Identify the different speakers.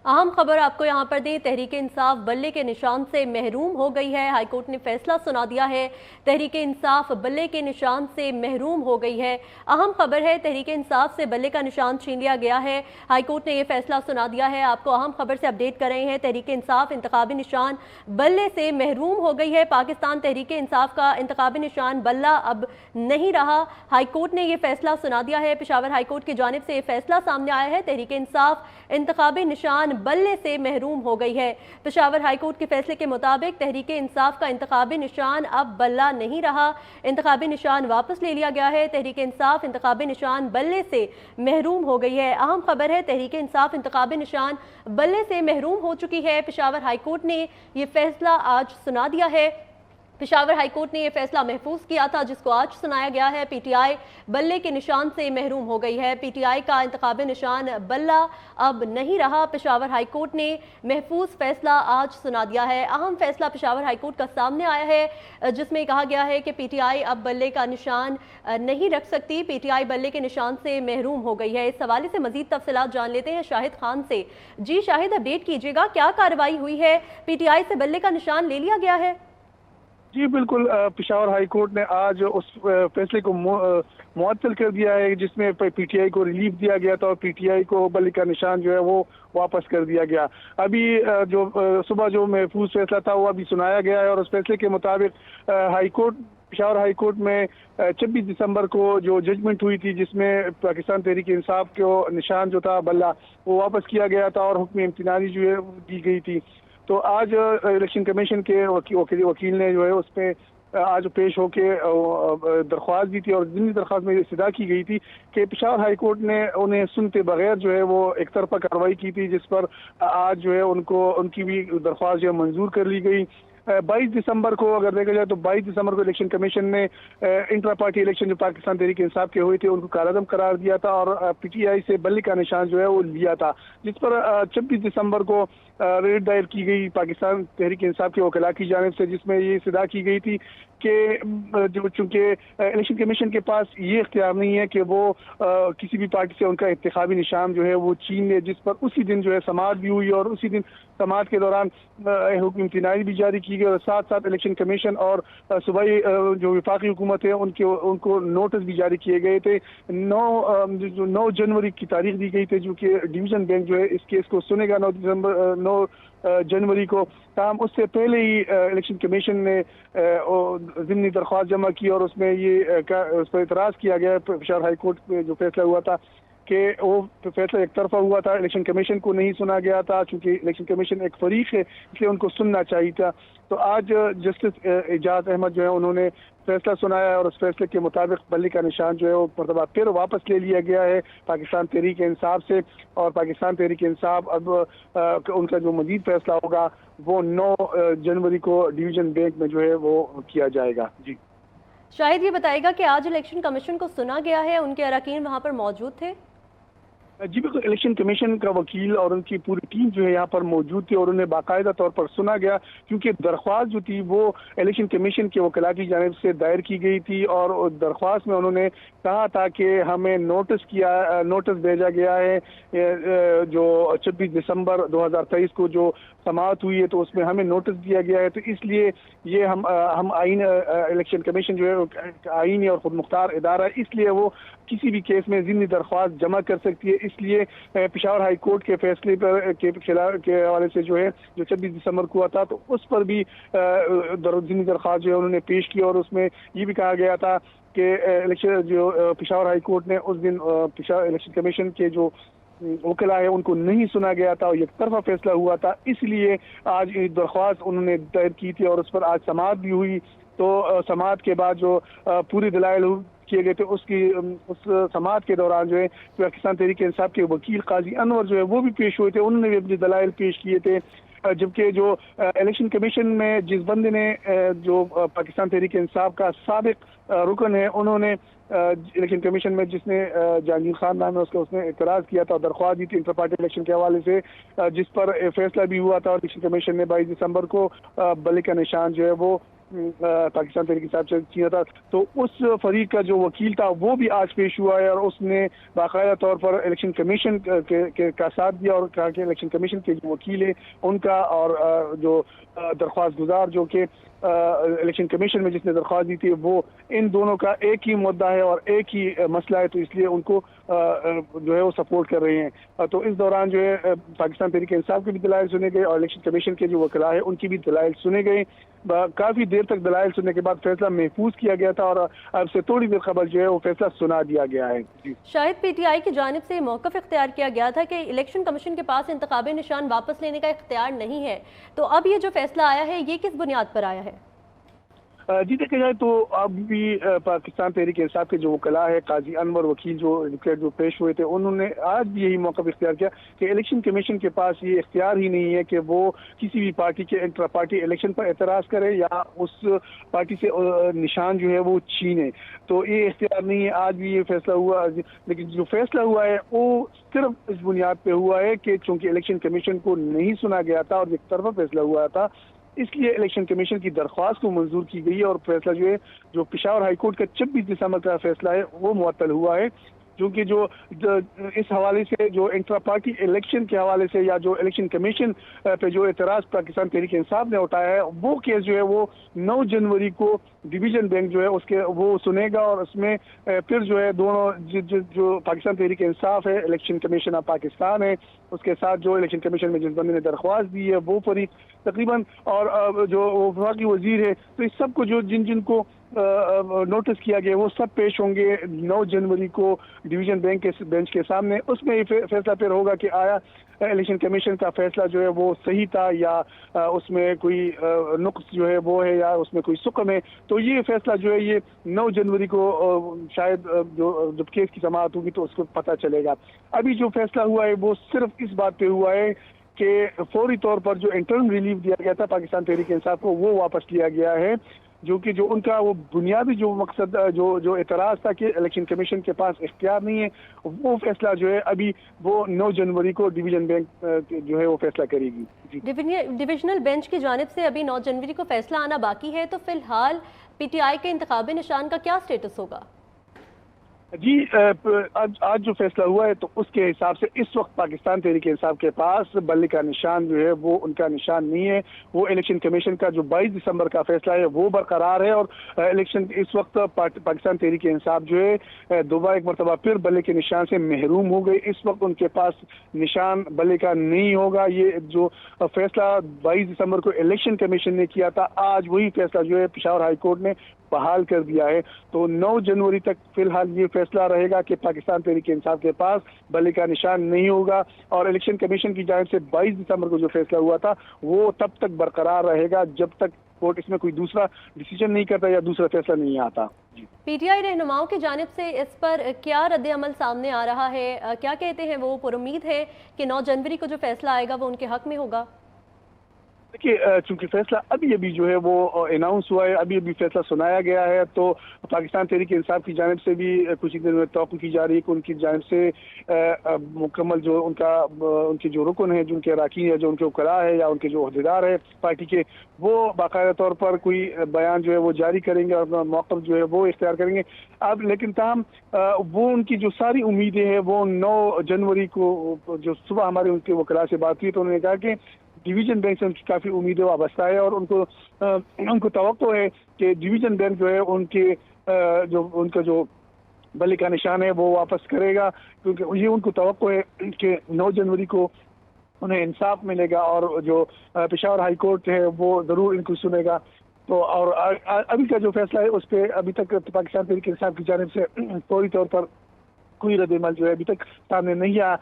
Speaker 1: اہم خبر آپ کو یہاں پر دیں، تحریک انصاف بلے کے نشان سے محروم ہو گئی ہے۔ ہائی کورٹ نے فیصلہ سنا دیا ہے، تحریک انصاف بلے کے نشان سے محروم ہو گئی ہے۔ اہم خبر ہے، تحریک انصاف سے بلے کا نشان چھین لیا گیا ہے۔ ہائی کورٹ نے یہ فیصلہ سنا دیا ہے۔ آپ کو اہم خبر سے اپڈیٹ کر رہے ہیں، تحریک انصاف انتخابی نشان بلے سے محروم ہو گئی ہے۔ پاکستان تحریک انصاف کا انتخابی نشان بلہ اب نہیں رہا۔ ہائی کورٹ نے یہ فیصلہ سنا دیا ہے۔ پشاور ہائی کورٹ کی جانب سے یہ فیصلہ سامنے آیا ہے، تحریک انصاف انتخابی نشان بلے سے محروم ہو گئی ہے۔ پشاور ہائی کورٹ کے فیصلے کے مطابق تحریک انصاف کا انتخابی نشان اب بلہ نہیں رہا، انتخابی نشان واپس لے لیا گیا ہے۔ تحریک انصاف انتخابی نشان بلے سے محروم ہو گئی ہے۔ اہم خبر ہے، تحریک انصاف انتخابی نشان بلے سے محروم ہو چکی ہے۔ پشاور ہائی کورٹ نے یہ فیصلہ آج سنا دیا ہے۔ پشاور ہائی کورٹ نے یہ فیصلہ محفوظ کیا تھا، جس کو آج سنایا گیا ہے۔ پی ٹی آئی بلے کے نشان سے محروم ہو گئی ہے۔ پی ٹی آئی کا انتخابی نشان بلہ اب نہیں رہا۔ پشاور ہائی کورٹ نے محفوظ فیصلہ آج سنا دیا ہے۔ اہم فیصلہ پشاور ہائی کورٹ کا سامنے آیا ہے، جس میں کہا گیا ہے کہ پی ٹی آئی اب بلے کا نشان نہیں رکھ سکتی۔ پی ٹی آئی بلے کے نشان سے محروم ہو گئی ہے۔ اس حوالے سے مزید تفصیلات جان لیتے ہیں شاہد خان سے۔ جی شاہد، اپڈیٹ کیجیے گا، کیا کارروائی ہوئی ہے؟ پی ٹی آئی سے بلے کا نشان لے لیا گیا ہے؟
Speaker 2: جی بالکل، پشاور ہائی کورٹ نے آج اس فیصلے کو معطل کر دیا ہے جس میں پی ٹی آئی کو ریلیف دیا گیا تھا اور پی ٹی آئی کو بلے کا نشان جو ہے وہ واپس کر دیا گیا۔ ابھی جو صبح جو محفوظ فیصلہ تھا وہ ابھی سنایا گیا ہے اور اس فیصلے کے مطابق پشاور ہائی کورٹ میں 26 دسمبر کو جو ججمنٹ ہوئی تھی، جس میں پاکستان تحریک انصاف کو نشان جو تھا بلہ وہ واپس کیا گیا تھا اور حکم امتناعی جو ہے دی گئی تھی۔ تو آج الیکشن کمیشن کے وکیل نے جو ہے اس پہ آج پیش ہو کے درخواست دی تھی اور ضمنی درخواست میں استدعا کی گئی تھی کہ پشاور ہائی کورٹ نے انہیں سنتے بغیر جو ہے وہ ایک طرفہ کارروائی کی تھی، جس پر آج جو ہے ان کی بھی درخواست جو ہے منظور کر لی گئی۔ 22 دسمبر کو اگر دیکھا جائے تو 22 دسمبر کو الیکشن کمیشن نے انٹرا پارٹی الیکشن جو پاکستان تحریک انصاف کے ہوئے تھے ان کو کالعدم قرار دیا تھا اور پی ٹی آئی سے بلے کا نشان جو ہے وہ لیا تھا، جس پر 26 دسمبر کو ریٹ دائر کی گئی پاکستان تحریک انصاف کے وکلاء کی جانب سے، جس میں یہ استدعا کی گئی تھی کہ چونکہ الیکشن کمیشن کے پاس یہ اختیار نہیں ہے کہ وہ کسی بھی پارٹی سے ان کا انتخابی نشان جو ہے وہ چھین لے، جس پر اسی دن جو ہے سماعت بھی ہوئی اور اسی دن سماعت کے دوران حکم امتناعی بھی جاری کی گئی اور ساتھ ساتھ الیکشن کمیشن اور صوبائی جو وفاقی حکومت ہے ان کو نوٹس بھی جاری کیے گئے تھے۔ 9 جنوری کی تاریخ دی گئی تھی، جو کہ ڈویژن بینچ جو ہے اس کیس کو سنے گا 9 جنوری کو۔ تاہم اس سے پہلے ہی الیکشن کمیشن نے ضمنی درخواست جمع کی اور اس میں اس پر اعتراض کیا گیا پشاور ہائی کورٹ میں جو فیصلہ ہوا تھا کہ وہ فیصلہ ایک طرفہ ہوا تھا، الیکشن کمیشن کو نہیں سنا گیا تھا، چونکہ الیکشن کمیشن ایک فریق ہے اس لیے ان کو سننا چاہیے تھا۔ تو آج جسٹس اعجاز احمد جو ہے انہوں نے فیصلہ سنایا اور اس فیصلے کے مطابق بلے کا نشان جو ہے وہ مرتبہ پھر واپس لے لیا گیا ہے پاکستان تحریک انصاف سے، اور پاکستان تحریک انصاف اب ان کا جو مزید فیصلہ ہوگا وہ 9 جنوری کو ڈویژن بینچ میں جو ہے وہ کیا جائے گا۔ جی
Speaker 1: شاہد، یہ بتائے گا کہ آج الیکشن کمیشن کو سنا گیا ہے، ان کے اراکین وہاں پر موجود تھے؟
Speaker 2: جی بالکل، الیکشن کمیشن کا وکیل اور ان کی پوری ٹیم جو ہے یہاں پر موجود تھی اور انہیں باقاعدہ طور پر سنا گیا، کیونکہ درخواست جو تھی وہ الیکشن کمیشن کے وکلاء کی جانب سے دائر کی گئی تھی اور درخواست میں انہوں نے کہا تھا کہ ہمیں نوٹس بھیجا گیا ہے جو 26 دسمبر 2023 کو جو سماعت ہوئی ہے تو اس میں ہمیں نوٹس دیا گیا ہے، تو اس لیے یہ ہم الیکشن کمیشن جو ہے آئینی اور خود مختار ادارہ ہے، اس لیے وہ کسی بھی کیس میں ضمنی درخواست جمع کر سکتی ہے۔ اس لیے پشاور ہائی کورٹ کے فیصلے پر کے حوالے سے جو ہے جو 26 دسمبر کو ہوا تھا تو اس پر بھی ضمنی درخواست جو ہے انہوں نے پیش کی اور اس میں یہ بھی کہا گیا تھا کہ پشاور ہائی کورٹ نے اس دن الیکشن کمیشن کے جو وکلاء ہے ان کو نہیں سنا گیا تھا اور یک طرفہ فیصلہ ہوا تھا، اس لیے آج درخواست انہوں نے دائر کی تھی اور اس پر آج سماعت بھی ہوئی۔ تو سماعت کے بعد جو پوری دلائل کیے گئے تھے اس سماعت کے دوران جو ہے پاکستان تحریک انصاف کے وکیل قاضی انور جو ہے وہ بھی پیش ہوئے تھے، انہوں نے بھی اپنے دلائل پیش کیے تھے، جبکہ جو الیکشن کمیشن میں جس بندے نے جو پاکستان تحریک انصاف کا سابق رکن ہے، انہوں نے الیکشن کمیشن میں جس نے جہانگیر خان نام ہے اس نے اعتراض کیا تھا اور درخواست دی تھی انٹر پارٹی الیکشن کے حوالے سے، جس پر فیصلہ بھی ہوا تھا اور الیکشن کمیشن نے 22 دسمبر کو بلے کا نشان جو ہے وہ پاکستان تحریک انصاف چینی تھا، تو اس فریق کا جو وکیل تھا وہ بھی آج پیش ہوا ہے اور اس نے باقاعدہ طور پر الیکشن کمیشن کا ساتھ دیا اور کہا کہ الیکشن کمیشن کے جو وکیل ہے ان کا اور جو درخواست گزار جو کہ الیکشن کمیشن میں جس نے درخواست دی تھی وہ ان دونوں کا ایک ہی مدعا ہے اور ایک ہی مسئلہ ہے، تو اس لیے ان کو جو ہے وہ سپورٹ کر رہے ہیں۔ تو اس دوران جو ہے پاکستان تحریک انصاف کے بھی دلائل سنے گئے اور الیکشن کمیشن کے جو وکلاء ہیں ان کی بھی دلائل سنے گئے۔ کافی دیر تک دلائل سننے کے بعد فیصلہ محفوظ کیا گیا تھا اور اب سے تھوڑی دیر قبل جو ہے وہ فیصلہ سنا دیا گیا ہے۔
Speaker 1: شاہد پی ٹی آئی کی جانب سے موقف اختیار کیا گیا تھا کہ الیکشن کمیشن کے پاس انتخابی نشان واپس لینے کا اختیار نہیں ہے، تو اب یہ جو فیصلہ آیا ہے یہ کس بنیاد پر آیا ہے؟
Speaker 2: جی دیکھا جائے تو اب بھی پاکستان تحریک انصاف کے جو وکلاء ہے، قاضی انور وکیل جو پیش ہوئے تھے، انہوں نے آج بھی یہی موقف اختیار کیا کہ الیکشن کمیشن کے پاس یہ اختیار ہی نہیں ہے کہ وہ کسی بھی پارٹی کے انٹرا پارٹی الیکشن پر اعتراض کرے یا اس پارٹی سے نشان جو ہے وہ چھینے، تو یہ اختیار نہیں ہے۔ آج بھی یہ فیصلہ ہوا، لیکن جو فیصلہ ہوا ہے وہ صرف اس بنیاد پہ ہوا ہے کہ چونکہ الیکشن کمیشن کو نہیں سنا گیا تھا اور ایک طرفہ فیصلہ ہوا تھا، اس لیے الیکشن کمیشن کی درخواست کو منظور کی گئی ہے اور فیصلہ جو ہے جو پشاور ہائی کورٹ کا 26 دسمبر کا فیصلہ ہے وہ معطل ہوا ہے، کیونکہ جو اس حوالے سے جو انٹرا پارٹی الیکشن کے حوالے سے یا جو الیکشن کمیشن پہ جو اعتراض پاکستان تحریک انصاف نے اٹھایا ہے وہ کیس جو ہے وہ 9 جنوری کو ڈویژن بینچ جو ہے وہ سنے گا اور اس میں پھر جو ہے دونوں جو پاکستان تحریک انصاف ہے، الیکشن کمیشن آف پاکستان ہے، اس کے ساتھ جو الیکشن کمیشن میں جس بندے نے درخواست دی ہے وہ فریق تقریباً اور جو وفاقی وزیر ہے، تو اس سب کو جو جن کو نوٹس کیا گیا وہ سب پیش ہوں گے 9 جنوری کو ڈویژن بینچ کے سامنے۔ اس میں یہ فیصلہ پھر ہوگا کہ آیا الیکشن کمیشن کا فیصلہ جو ہے وہ صحیح تھا یا اس میں کوئی نقص جو ہے وہ ہے یا اس میں کوئی سکم ہے، تو یہ فیصلہ جو ہے یہ 9 جنوری کو شاید جب کیس کی سماعت ہوگی تو اس کو پتہ چلے گا۔ ابھی جو فیصلہ ہوا ہے وہ صرف اس بات پہ ہوا ہے کہ فوری طور پر جو انٹرم ریلیف دیا گیا تھا پاکستان تحریک انصاف کو وہ واپس لیا گیا ہے، جو کہ جو ان کا وہ بنیادی جو مقصد جو اعتراض تھا کہ الیکشن کمیشن کے پاس اختیار نہیں ہے، وہ فیصلہ جو ہے ابھی وہ 9 جنوری کو ڈویژن بینچ جو ہے وہ فیصلہ کرے گی۔
Speaker 1: ڈویژنل بینچ کی جانب سے ابھی 9 جنوری کو فیصلہ آنا باقی ہے، تو فی الحال پی ٹی آئی کے انتخابی نشان کا کیا سٹیٹس ہوگا؟
Speaker 2: جی آج جو فیصلہ ہوا ہے تو اس کے حساب سے اس وقت پاکستان تحریک انصاف کے پاس بلے کا نشان جو ہے وہ ان کا نشان نہیں ہے۔ وہ الیکشن کمیشن کا جو 22 دسمبر کا فیصلہ ہے وہ برقرار ہے اور الیکشن اس وقت پاکستان تحریک انصاف جو ہے دوبارہ ایک مرتبہ پھر بلے کے نشان سے محروم ہو گئی۔ اس وقت ان کے پاس نشان بلے کا نہیں ہوگا۔ یہ جو فیصلہ 22 دسمبر کو الیکشن کمیشن نے کیا تھا، آج وہی فیصلہ جو ہے پشاور ہائی کورٹ نے بحال کر دیا ہے، تو 9 جنوری تک فی الحال یہ فیصلہ رہے گا کہ پاکستان تحریک انصاف کے پاس بلے کا نشان نہیں ہوگا اور الیکشن کمیشن کی جانب سے 22 دسمبر کو جو فیصلہ ہوا تھا وہ تب تک برقرار رہے گا جب تک کورٹ اس میں کوئی دوسرا ڈیسیجن نہیں کرتا یا دوسرا فیصلہ نہیں آتا۔
Speaker 1: پی ٹی آئی رہنماؤں کی جانب سے اس پر کیا رد عمل سامنے آ رہا ہے؟ کیا کہتے ہیں وہ؟ پر امید ہے کہ 9 جنوری کو جو فیصلہ آئے گا وہ ان کے حق میں ہوگا؟
Speaker 2: دیکھیے چونکہ فیصلہ ابھی جو ہے وہ اناؤنس ہوا ہے، ابھی فیصلہ سنایا گیا ہے، تو پاکستان تحریک انصاف کی جانب سے بھی کچھ ہی دن میں توقع کی جا رہی ہے کہ ان کی جانب سے مکمل جو ان کے جو رکن ہیں، جو ان کے اراکین ہے، جو ان کے وکلاء ہے یا ان کے جو عہدیدار ہے پارٹی کے، وہ باقاعدہ طور پر کوئی بیان جو ہے وہ جاری کریں گے اور اپنا موقف جو ہے وہ اختیار کریں گے۔ اب لیکن تاہم وہ ان کی جو ساری امیدیں ہیں وہ 9 جنوری کو جو صبح ہمارے ان کے وکلاء سے بات ہوئی تو انہوں نے کہا کہ ڈویژن بینچ سے ان کی کافی امیدیں وابستہ ہے اور ان کو توقع ہے کہ ڈویژن بینچ جو ہے ان کا جو بلے کا نشان ہے وہ واپس کرے گا، کیونکہ یہ ان کو توقع ہے کہ 9 جنوری کو انہیں انصاف ملے گا اور جو پشاور ہائی کورٹ ہے وہ ضرور ان کو سنے گا۔ تو اور ابھی کا جو فیصلہ ہے اس پہ ابھی تک پاکستان تحریک انصاف کی جانب سے فوری طور پر کوئی رد عمل جو ہے ابھی تک سامنے نہیں آیا۔